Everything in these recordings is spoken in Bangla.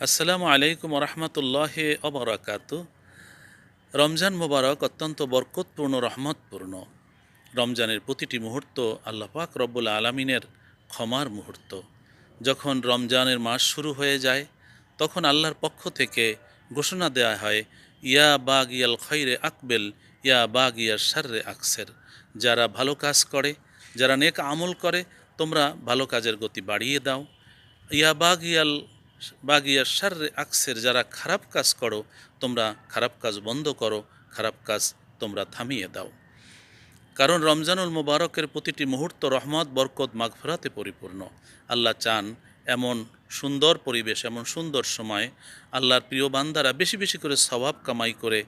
আসসালামু আলাইকুম রহমতুল্লাহ অবরাকাতু। রমজান মোবারক অত্যন্ত বরকতপূর্ণ, রহমতপূর্ণ। রমজানের প্রতিটি মুহূর্ত আল্লাহ পাক রব্বুল আলমিনের ক্ষমার মুহূর্ত। যখন রমজানের মাস শুরু হয়ে যায় তখন আল্লাহর পক্ষ থেকে ঘোষণা দেয়া হয়, ইয়া বাগিয়াল খৈরে আকবেল, ইয়া বাগিয়ার শাররে আকসের। যারা ভালো কাজ করে, যারা নেক আমল করে, তোমরা ভালো কাজের গতি বাড়িয়ে দাও। ইয়া বাগিয়ার শাররে আকসের, যারা খারাপ কাজ করো তোমরা খারাপ কাজ বন্ধ করো, খারাপ কাজ তোমরা থামিয়ে দাও। কারণ রমজানুল মুবারকের প্রতিটি মুহূর্ত রহমত, বরকত, মাগফিরাতে পরিপূর্ণ। আল্লাহ চান এমন সুন্দর পরিবেশ, এমন সুন্দর সময় আল্লাহর প্রিয় বান্দারা বেশি বেশি করে সওয়াব কামাই করে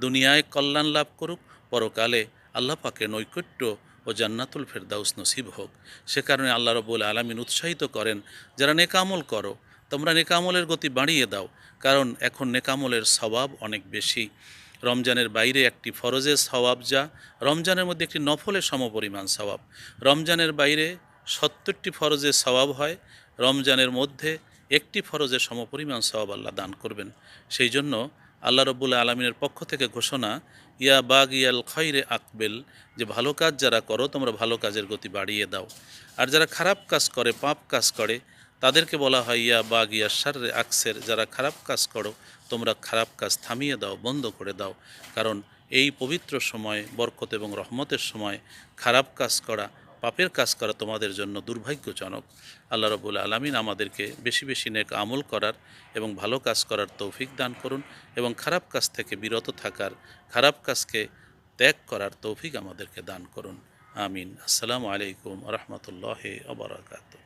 দুনিয়ায় কল্যাণ লাভ করুক, পরকালে আল্লাহ পাকের নৈকট্য ও জান্নাতুল ফেরদাউস নসিব হোক। সে কারণে আল্লাহ রাব্বুল আলামিন উৎসাহিত করেন, যারা নেকামল করো তোমরা নেকামলের গতি বাড়িয়ে দাও, কারণ এখন নেকামলের সওয়াব অনেক বেশি। রমজানের বাইরে একটি ফরজের সওয়াব যা রমজানের মধ্যে একটি নফলের সমপরিমাণ সওয়াব। রমজানের বাইরে ৭০টি ফরজের সওয়াব হয়, রমজানের মধ্যে একটি ফরজের সমপরিমাণ সওয়াব আল্লাহ দান করবেন। সেই জন্য আল্লাহ রব্বুল আলমিনের পক্ষ থেকে ঘোষণা, ইয়া বাগিয়াল খৈরে আকবেল, যে ভালো কাজ যারা করো তোমরা ভালো কাজের গতি বাড়িয়ে দাও। আর যারা খারাপ কাজ করে, পাপ কাজ করে, তাদেরকে বলা হয় ইয়া বাগিয়া শাররে আকসের, যারা খারাপ কাজ করো তোমরা খারাপ কাজ থামিয়ে দাও, বন্ধ করে দাও। কারণ এই পবিত্র সময়, বরকত এবং রহমতের সময় খারাপ কাজ করা, পাপের কাজ করা তোমাদের জন্য দুর্ভাগ্যজনক। আল্লাহ রাব্বুল আলামিন আমাদেরকে বেশি বেশি নেক আমল করার এবং ভালো কাজ করার তৌফিক দান করুন, এবং খারাপ কাজ থেকে বিরত থাকার, খারাপ কাজকে ত্যাগ করার তৌফিক আমাদেরকে দান করুন। আমিন। আসসালামু আলাইকুম রহমতুল্লাহ ওয়া বারাকাতুহু।